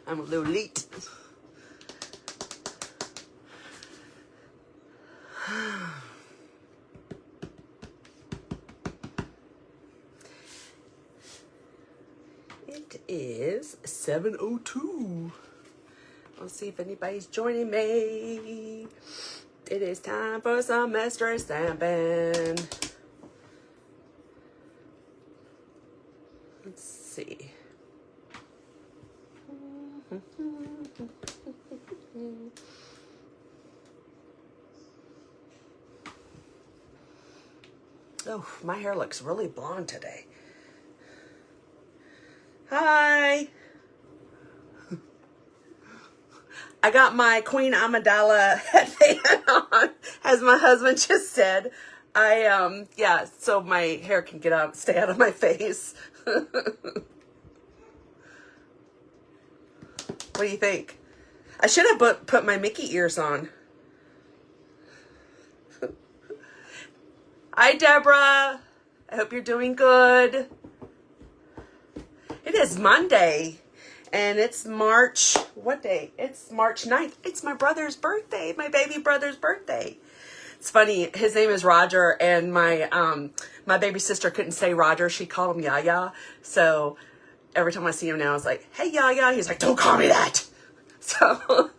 I'm a little late. It is 7:02. Let's see if anybody's joining me. It is time for some mystery stamping. Let's see. Oh, my hair looks really blonde today. Hi. I got my Queen Amidala headband on, as my husband just said. Yeah, so my hair can stay out of my face. What do you think? I should have put my Mickey ears on. Hi, Deborah. I hope you're doing good. It is Monday, and it's March, what day? It's March 9th. It's my brother's birthday, my baby brother's birthday. It's funny, his name is Roger, and my baby sister couldn't say Roger. She called him Yaya. So every time I see him now, it's like, hey, Yaya. He's like, don't call me that. So, all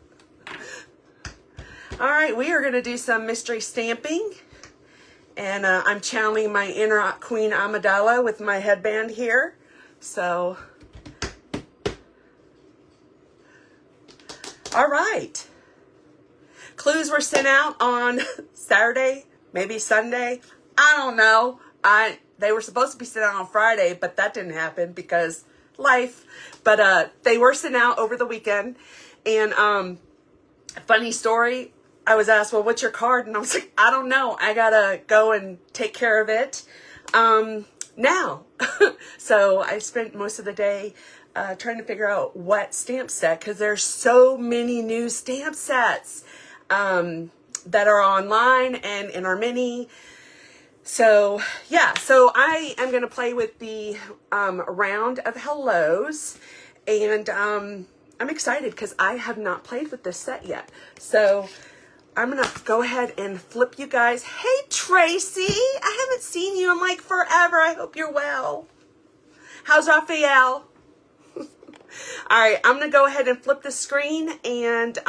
right, we are going to do some mystery stamping. And I'm channeling my inner Queen Amidala with my headband here. So, all right. Clues were sent out on Saturday, maybe Sunday. I don't know. They were supposed to be sent out on Friday, but that didn't happen because life. But they were sent out over the weekend. And funny story, I was asked, well, what's your card? And I was like, I don't know. I got to go and take care of it now. So I spent most of the day trying to figure out what stamp set, because there's so many new stamp sets that are online and in our mini. So, yeah. So I am going to play with the round of hellos. And I'm excited because I have not played with this set yet. So I'm going to go ahead and flip you guys. Hey, Tracy. I haven't seen you in like forever. I hope you're well. How's Raphael? All right. I'm going to go ahead and flip the screen and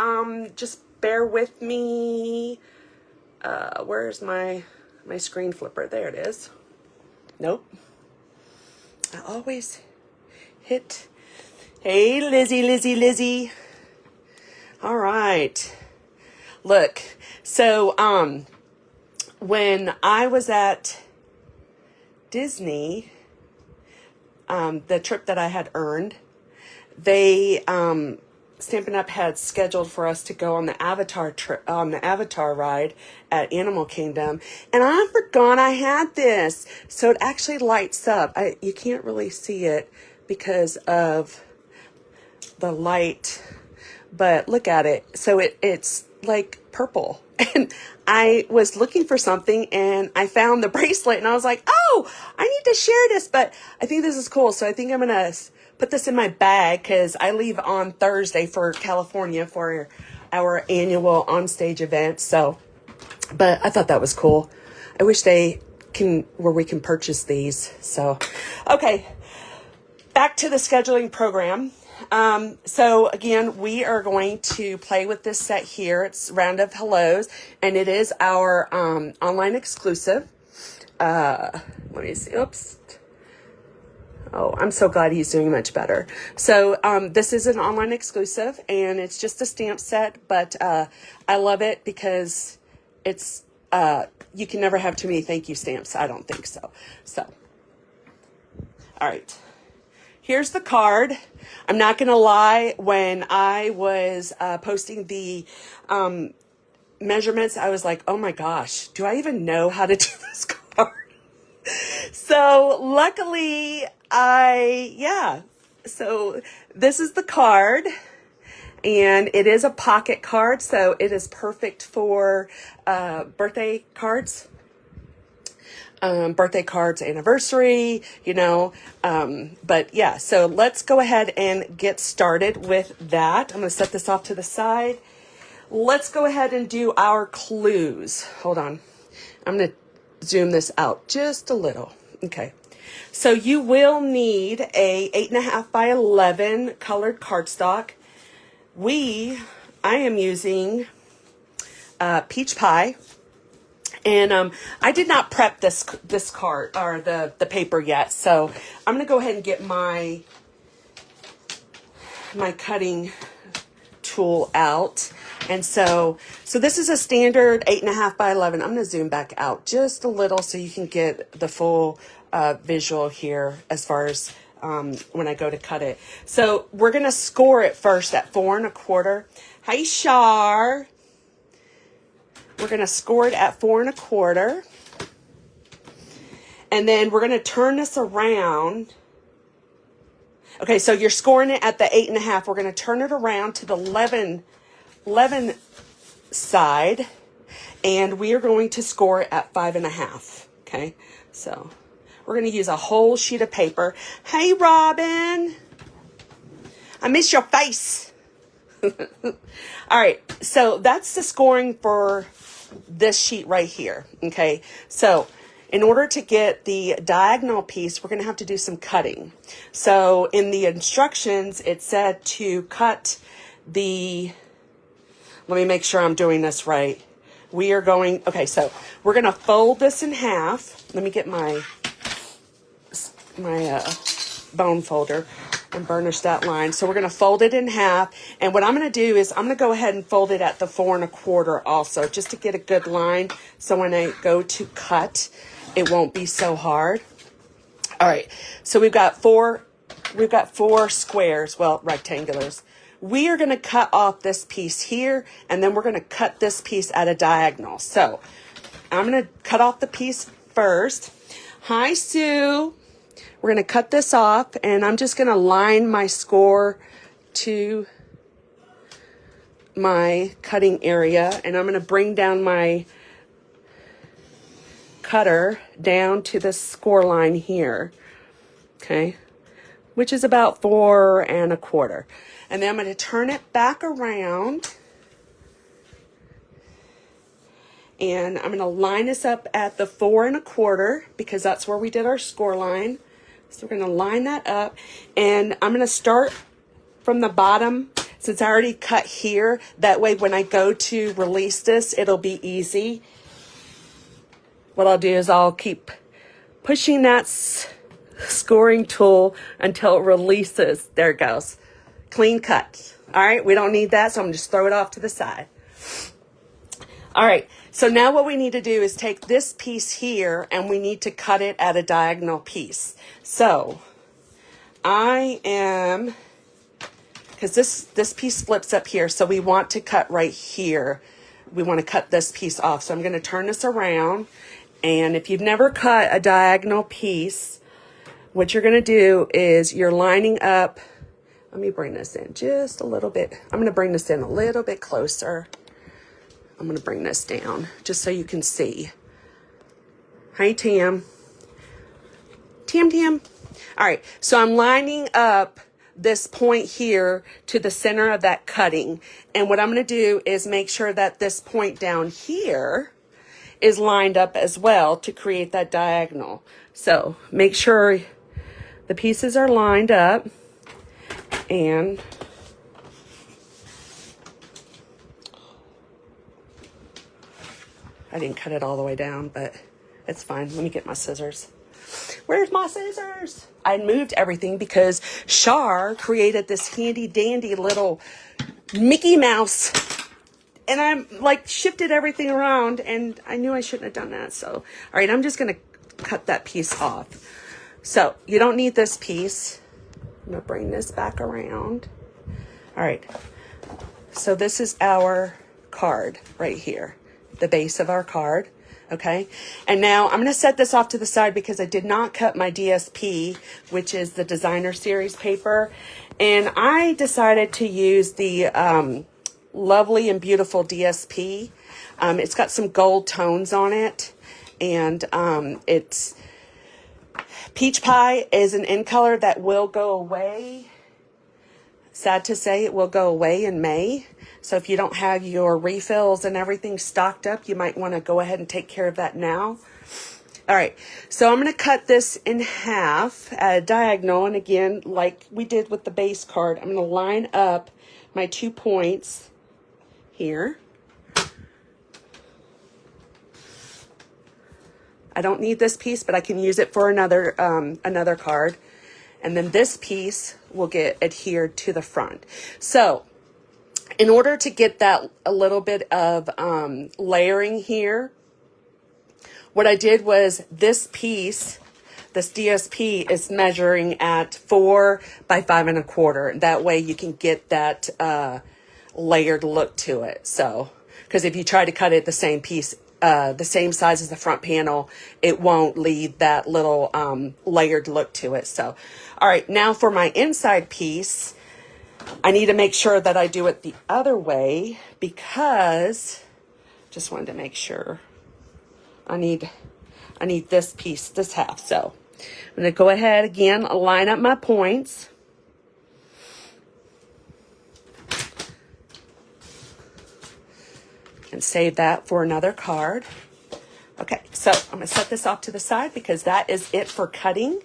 just bear with me. Where's my screen flipper? There it is. Nope. I always hit. Hey, Lizzie. All right. Look, so when I was at Disney, the trip that I had earned, they Stampin' Up had scheduled for us to go on the Avatar ride at Animal Kingdom, and I forgot I had this. So it actually lights up. You can't really see it because of the light, but look at it. So it's like purple. And I was looking for something and I found the bracelet and I was like, oh, I need to share this, but I think this is cool. So I think I'm going to put this in my bag because I leave on Thursday for California for our annual onstage event. So, but I thought that was cool. I wish we can purchase these. So, okay, back to the scheduling program. So again, we are going to play with this set here. It's Round of Hellos, and it is our online exclusive. Let me see. Oops. Oh, I'm so glad he's doing much better. So this is an online exclusive, and it's just a stamp set, but I love it because it's you can never have too many thank you stamps. I don't think so. So, all right. Here's the card. I'm not going to lie. When I was posting the measurements, I was like, oh my gosh, do I even know how to do this card? So luckily, so this is the card, and it is a pocket card, so it is perfect for birthday cards. birthday cards, anniversary, you know. But yeah, so let's go ahead and get started with that. I'm going to set this off to the side. Let's go ahead and do our clues. Hold on. I'm going to zoom this out just a little. Okay. So you will need a 8.5 by 11 colored cardstock. I am using Peach Pie. And I did not prep this card or the paper yet, so I'm gonna go ahead and get my cutting tool out. And so this is a standard 8.5 by 11. I'm gonna zoom back out just a little so you can get the full visual here as far as when I go to cut it. So we're gonna score it first at 4 1/4. Hi, Shar. We're going to score it at 4 1/4. And then we're going to turn this around. Okay, so you're scoring it at the 8.5. We're going to turn it around to the 11 side. And we are going to score it at 5.5. Okay, so we're going to use a whole sheet of paper. Hey, Robin. I miss your face. All right, so that's the scoring for this sheet right here. Okay, so in order to get the diagonal piece, we're going to have to do some cutting. So in the instructions, it said to cut the, let me make sure I'm doing this right. We are going, okay, so we're going to fold this in half. Let me get my bone folder and burnish that line. So we're going to fold it in half. And what I'm going to do is I'm going to go ahead and fold it at the 4 1/4 also, just to get a good line. So when I go to cut, it won't be so hard. All right. So we've got four squares, well, rectangulars. We are going to cut off this piece here, and then we're going to cut this piece at a diagonal. So I'm going to cut off the piece first. Hi, Sue. We're going to cut this off, and I'm just going to line my score to my cutting area, and I'm going to bring down my cutter down to the score line here, okay, which is about 4 1/4. And then I'm going to turn it back around, and I'm going to line this up at the 4 1/4 because that's where we did our score line. So we're going to line that up, and I'm going to start from the bottom since I already cut here. That way when I go to release this, it'll be easy. What I'll do is I'll keep pushing that scoring tool until it releases. There it goes. Clean cut. All right, we don't need that, so I'm going to just throw it off to the side. All right, so now what we need to do is take this piece here and we need to cut it at a diagonal piece. So I am, because this piece flips up here, so we want to cut right here. We want to cut this piece off. So I'm going to turn this around, and if you've never cut a diagonal piece, what you're going to do is you're lining up. Let me bring this in just a little bit. I'm going to bring this in a little bit closer. I'm going to bring this down just so you can see. Hi, Tam. Tam. All right, so I'm lining up this point here to the center of that cutting. And what I'm going to do is make sure that this point down here is lined up as well to create that diagonal. So make sure the pieces are lined up, and I didn't cut it all the way down, but it's fine. Let me get my scissors. Where's my scissors? I moved everything because Shar created this handy dandy little Mickey Mouse, and I'm like shifted everything around, and I knew I shouldn't have done that. So, all right, I'm just going to cut that piece off. So you don't need this piece. I'm going to bring this back around. All right. So this is our card right here. The base of our card, okay? And now I'm going to set this off to the side because I did not cut my DSP, which is the designer series paper, and I decided to use the lovely and beautiful DSP. It's got some gold tones on it, and it's Peach Pie is an in color that will go away. Sad to say, it will go away in May. So if you don't have your refills and everything stocked up, you might want to go ahead and take care of that now. All right, so I'm going to cut this in half at a diagonal. And again, like we did with the base card, I'm going to line up my 2 points here. I don't need this piece, but I can use it for another card. And then this piece will get adhered to the front. So in order to get that a little bit of layering here, what I did was this piece, this DSP is measuring at 4 by 5 1/4. That way you can get that layered look to it. So, because if you try to cut it the same piece, the same size as the front panel, it won't leave that little layered look to it. So, all right, now for my inside piece, I need to make sure that I do it the other way, because just wanted to make sure I need this piece, this half. So I'm going to go ahead again, line up my points. And save that for another card. Okay, so I'm going to set this off to the side because that is it for cutting.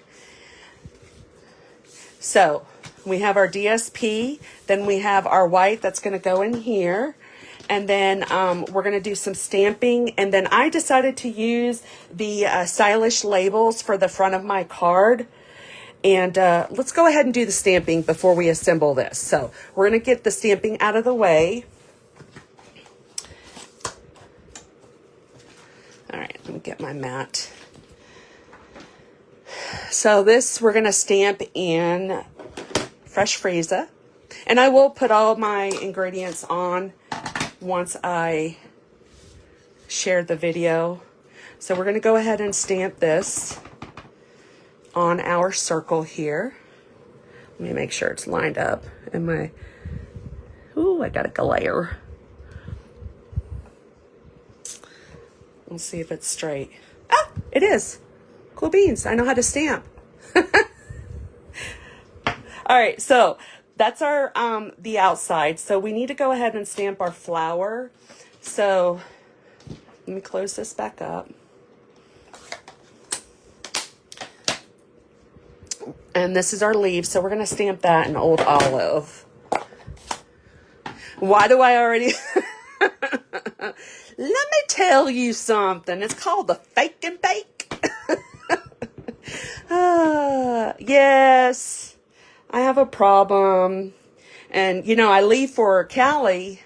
So we have our DSP, then we have our white that's going to go in here. And then we're going to do some stamping. And then I decided to use the stylish labels for the front of my card. And let's go ahead and do the stamping before we assemble this. So we're going to get the stamping out of the way. All right, let me get my mat. So this, we're going to stamp in fresh Freesia. And I will put all my ingredients on once I share the video. So we're going to go ahead and stamp this on our circle here. Let me make sure it's lined up in my, ooh, I got a glare. We'll see if it's straight. Ah, it is. Cool beans. I know how to stamp. All right, so that's our the outside. So we need to go ahead and stamp our flower. So let me close this back up. And this is our leaf, so we're going to stamp that in Old Olive. Why do I already... Let me tell you something. It's called the fake and bake. Yes, I have a problem. And, you know, I leave for Cali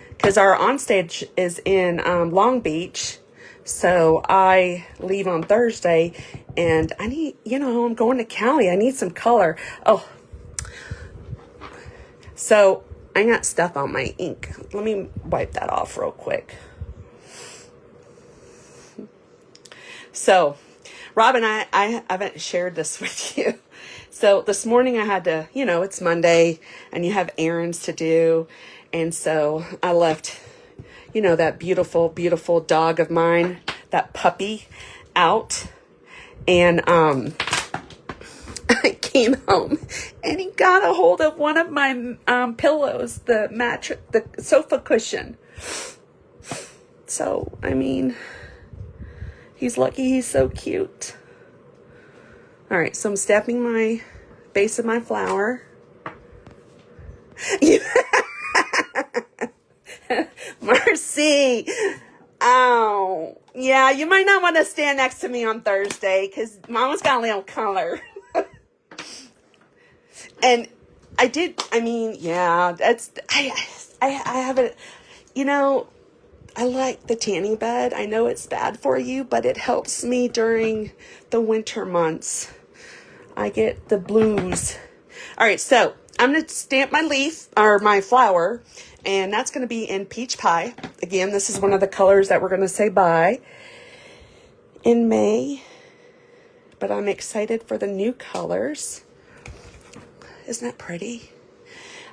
because our onstage is in Long Beach. So I leave on Thursday and I need, you know, I'm going to Cali. I need some color. Oh, so I got stuff on my ink. Let me wipe that off real quick. So, Robin, I haven't shared this with you. So this morning I had to, you know, it's Monday and you have errands to do. And so I left, you know, that beautiful, beautiful dog of mine, that puppy, out. And I came home and he got a hold of one of my pillows, the mattress, the sofa cushion. So, I mean... he's lucky he's so cute. All right, so I'm stamping my base of my flower. Mercy. Oh, yeah, you might not want to stand next to me on Thursday because Mama's got a little color. And I mean, yeah, that's, I have a, you know, I like the tanning bed. I know it's bad for you, but it helps me during the winter months. I get the blues. All right, so I'm going to stamp my leaf, or my flower, and that's going to be in Peach Pie. Again, this is one of the colors that we're going to say bye in May, but I'm excited for the new colors. Isn't that pretty?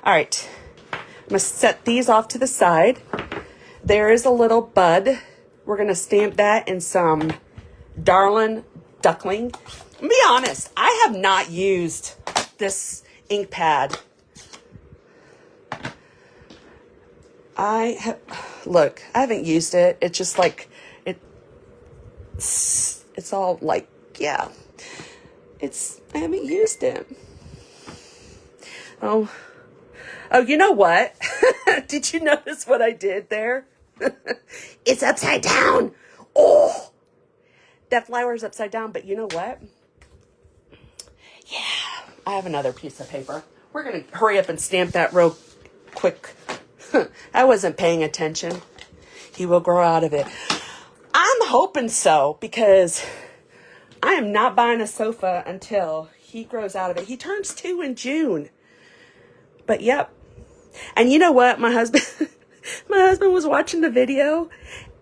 All right, I'm going to set these off to the side. There is a little bud. We're going to stamp that in some Darling Duckling. Be honest, I have not used this ink pad. I haven't used it. It's just like, it's all like, yeah. I haven't used it. Oh, you know what? Did you notice what I did there? It's upside down. Oh, that flower is upside down, but you know what? Yeah, I have another piece of paper. We're going to hurry up and stamp that real quick. I wasn't paying attention. He will grow out of it. I'm hoping so, because I am not buying a sofa until he grows out of it. He turns 2 in June. But yep. And you know what? My husband was watching the video,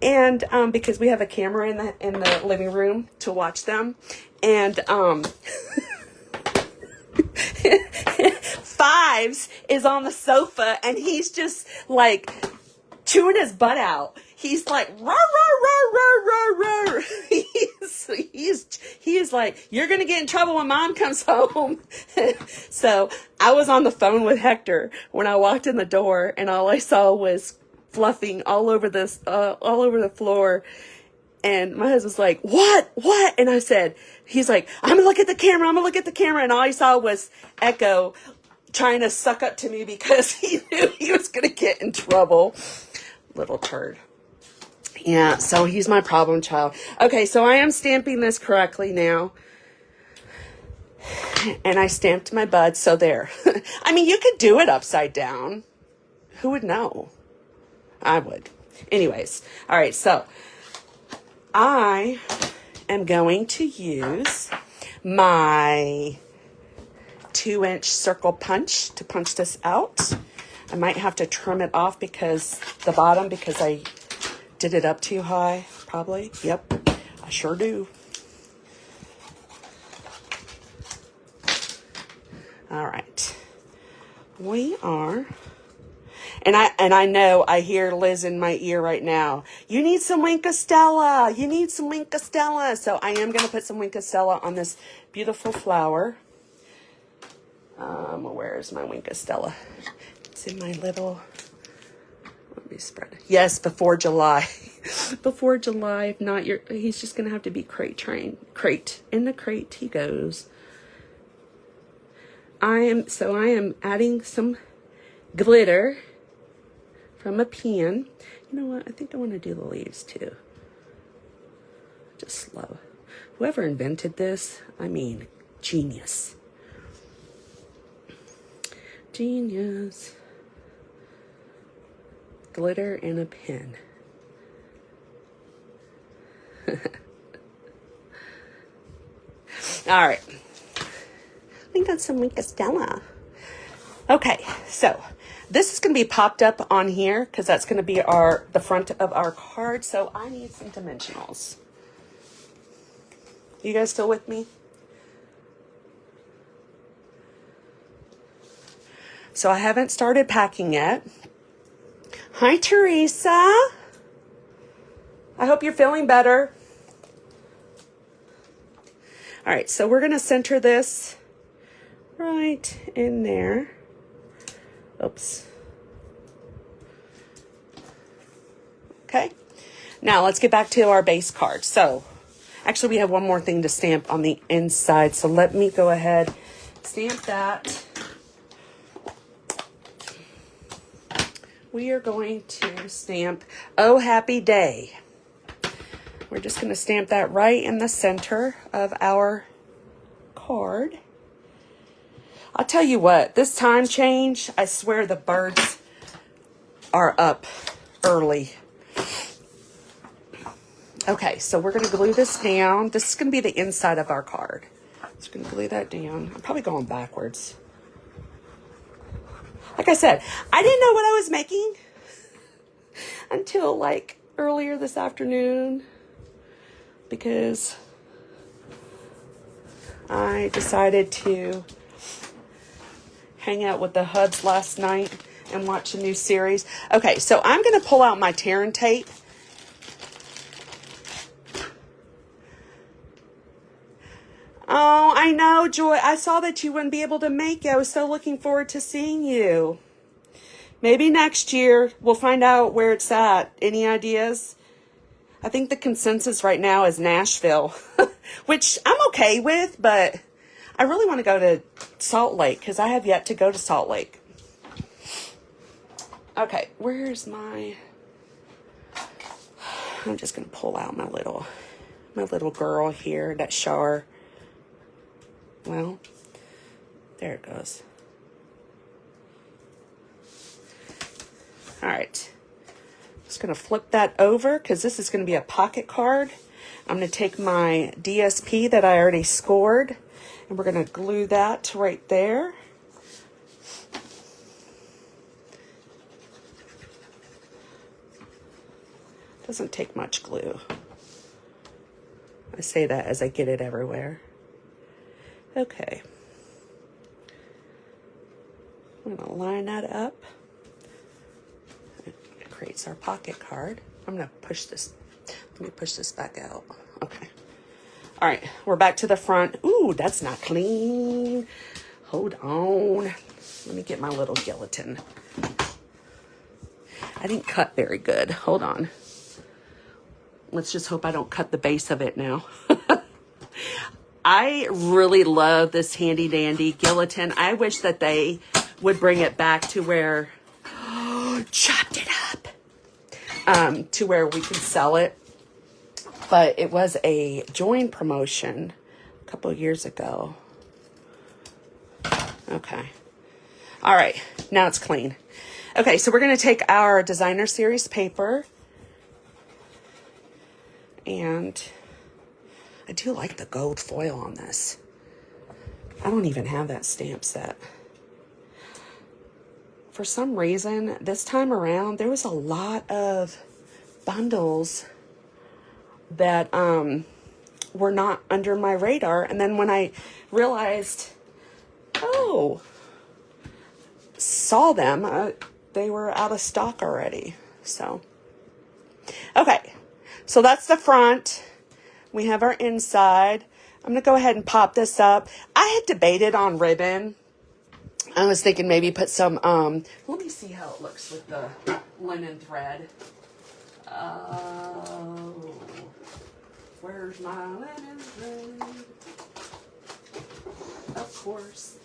and because we have a camera in the living room to watch them, and Fives is on the sofa, and he's just like chewing his butt out. He's like, rah, rah, rah, rah, rah, rah. He is like, you're going to get in trouble when Mom comes home. So I was on the phone with Hector when I walked in the door, and all I saw was fluffing all over the floor. And my husband's like, what? And I said, he's like, I'm going to look at the camera. And all I saw was Echo trying to suck up to me because he knew he was going to get in trouble. Little turd. Yeah, so he's my problem child. Okay, so I am stamping this correctly now. And I stamped my bud, so there. I mean, you could do it upside down. Who would know? I would. Anyways, all right, so I am going to use my 2-inch circle punch to punch this out. I might have to trim it off because I did it up too high, probably. Yep, I sure do. All right. We are, and I know I hear Liz in my ear right now. You need some Wink Stella. So I am going to put some Wink Stella on this beautiful flower. Where's my Wink Stella? It's in my little, let me spread it. Yes, before July. Before July, if not, he's just going to have to be crate trained. In the crate he goes. I am adding some glitter from a pen. You know what? I think I want to do the leaves too. Just slow. Whoever invented this, I mean, genius. Genius. Glitter and a pen. All right. We got some Wink Stella. Okay, so this is going to be popped up on here because that's going to be the front of our card. So I need some dimensionals. You guys still with me? So I haven't started packing yet. Hi, Teresa. I hope you're feeling better. All right, so we're going to center this right in there. Oops. Okay. Now let's get back to our base card. So actually we have one more thing to stamp on the inside. So let me go ahead, stamp that. We are going to stamp Oh Happy Day. We're just going to stamp that right in the center of our card. I'll tell you what, this time change, I swear the birds are up early. Okay, so we're going to glue this down. This is going to be the inside of our card. Just going to glue that down. I'm probably going backwards. Like I said, I didn't know what I was making until like earlier this afternoon because I decided to hang out with the Hubs last night and watch a new series. Okay, so I'm going to pull out my tear and tape. I know, Joy. I saw that you wouldn't be able to make it. I was so looking forward to seeing you. Maybe next year we'll find out where it's at. Any ideas? I think the consensus right now is Nashville, which I'm okay with, but I really want to go to Salt Lake because I have yet to go to Salt Lake. Okay, where's my... I'm just going to pull out my little girl here, that Char. Well, there it goes. All right. Just going to flip that over because this is going to be a pocket card. I'm going to take my DSP that I already scored and we're going to glue that right there. Doesn't take much glue. I say that as I get it everywhere. Okay. I'm going to line that up. It creates our pocket card. I'm going to push this. Let me push this back out. Okay. All right. We're back to the front. Ooh, that's not clean. Hold on. Let me get my little gelatin. I didn't cut very good. Hold on. Let's just hope I don't cut the base of it now. I really love this handy dandy gelatin. I wish that they would bring it back to where, chopped it up, to where we can sell it. But it was a join promotion a couple of years ago. Okay. All right. Now it's clean. Okay. So we're going to take our designer series paper. And I do like the gold foil on this. I don't even have that stamp set. For some reason, this time around, there was a lot of bundles that were not under my radar. And then when I realized, saw them, they were out of stock already. So, okay. So that's the front. We have our inside. I'm going to go ahead and pop this up. I had debated on ribbon. I was thinking maybe put some, let me see how it looks with the linen thread. Oh, where's my linen thread? Of course.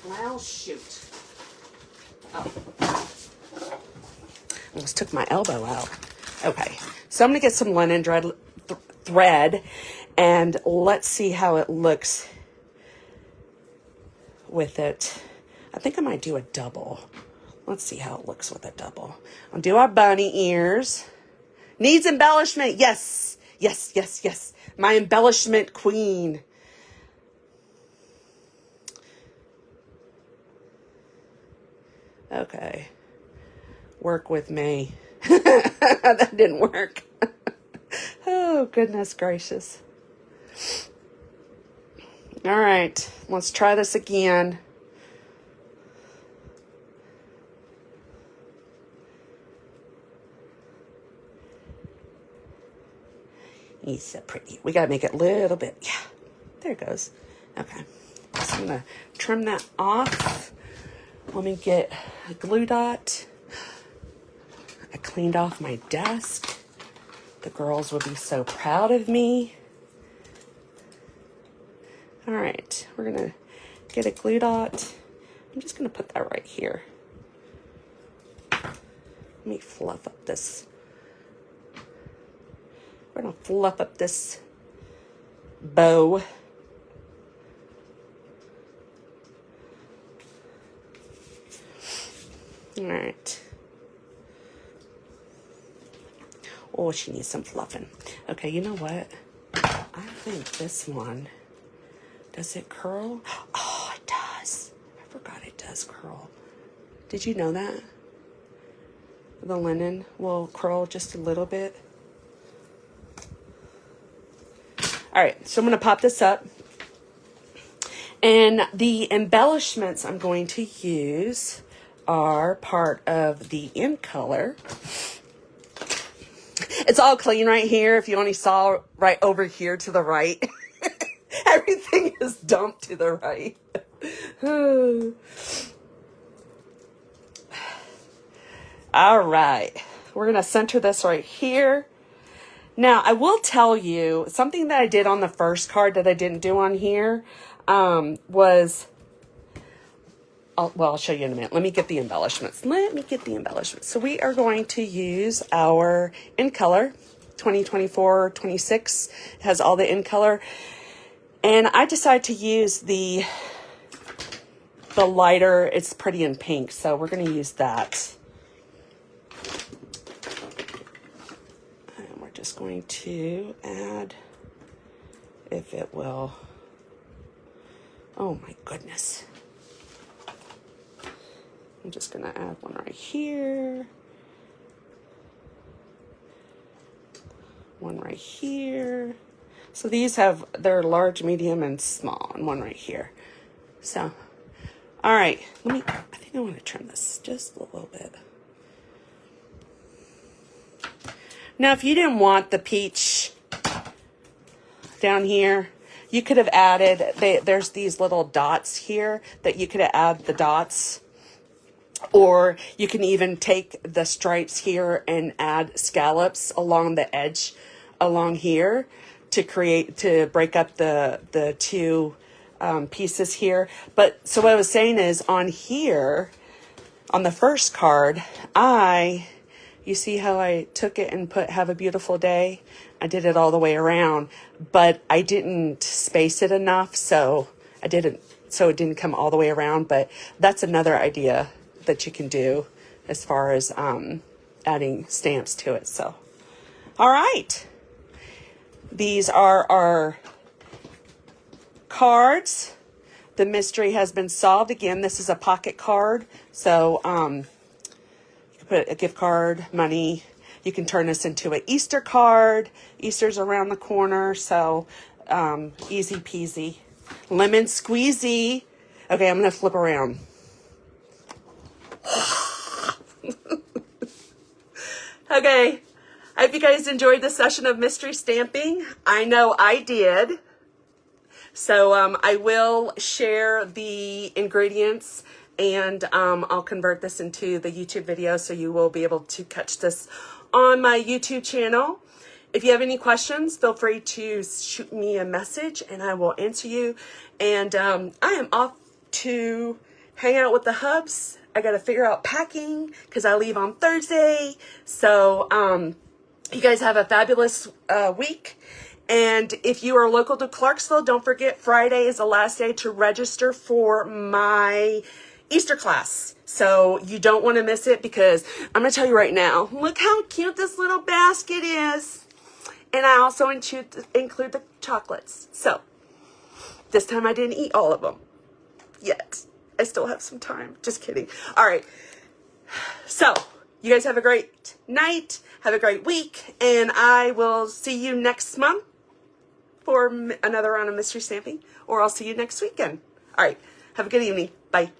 Well, shoot. Oh. Almost took my elbow out. Okay, so I'm going to get some linen thread and let's see how it looks with it. I think I might do a double. Let's see how it looks with a double. I'll do our bunny ears. Needs embellishment. Yes, yes, yes, yes. My embellishment queen. Okay. Work with me. That didn't work. Oh, goodness gracious. All right, let's try this again. He's so pretty. We got to make it a little bit. Yeah, there it goes. Okay, so I'm going to trim that off. Let me get a glue dot. I cleaned off my desk. The girls will be so proud of me. All right, we're gonna get a glue dot. I'm just gonna put that right here. Let me fluff up this. We're gonna fluff up this bow. All right. Oh, she needs some fluffing. Okay, you know what? I think this one, does it curl? Oh, it does. I forgot it does curl. Did you know that? The linen will curl just a little bit. All right, so I'm going to pop this up. And the embellishments I'm going to use are part of the in color. It's all clean right here. If you only saw right over here to the right. Everything is dumped to the right. All right. We're going to center this right here. Now, I will tell you, something that I did on the first card that I didn't do on here was... I'll show you in a minute. Let me get the embellishments. So we are going to use our in color, 2024-26. It has all the in color. And I decided to use the lighter. It's pretty in pink, so we're going to use that. And we're just going to add, if it will. Oh my goodness. I'm just going to add one right here. One right here. So these have, they're large, medium, and small, and one right here. So, all right, I think I want to trim this just a little bit. Now, if you didn't want the peach down here, you could have added, there's these little dots here that you could have added the dots. Or you can even take the stripes here and add scallops along the edge along here to break up the two pieces here. But so what I was saying is on here, on the first card, you see how I took it and put have a beautiful day? I did it all the way around, but I didn't space it enough, so it didn't come all the way around. But that's another idea that you can do as far as adding stamps to it. So, all right. These are our cards. The mystery has been solved. Again, this is a pocket card. So you can put a gift card, money. You can turn this into an Easter card. Easter's around the corner. So easy peasy. Lemon squeezy. Okay, I'm going to flip around. Okay, I hope you guys enjoyed this session of mystery stamping. I know I did. So I will share the ingredients and I'll convert this into the YouTube video so you will be able to catch this on my YouTube channel. If you have any questions, feel free to shoot me a message and I will answer you. And I am off to hang out with the hubs. I got to figure out packing because I leave on Thursday. So you guys have a fabulous week. And if you are local to Clarksville, don't forget Friday is the last day to register for my Easter class. So you don't want to miss it because I'm going to tell you right now, look how cute this little basket is. And I also include the chocolates. So this time I didn't eat all of them yet. I still have some time. Just kidding. All right. So you guys have a great night. Have a great week. And I will see you next month for another round of mystery stamping. Or I'll see you next weekend. All right. Have a good evening. Bye.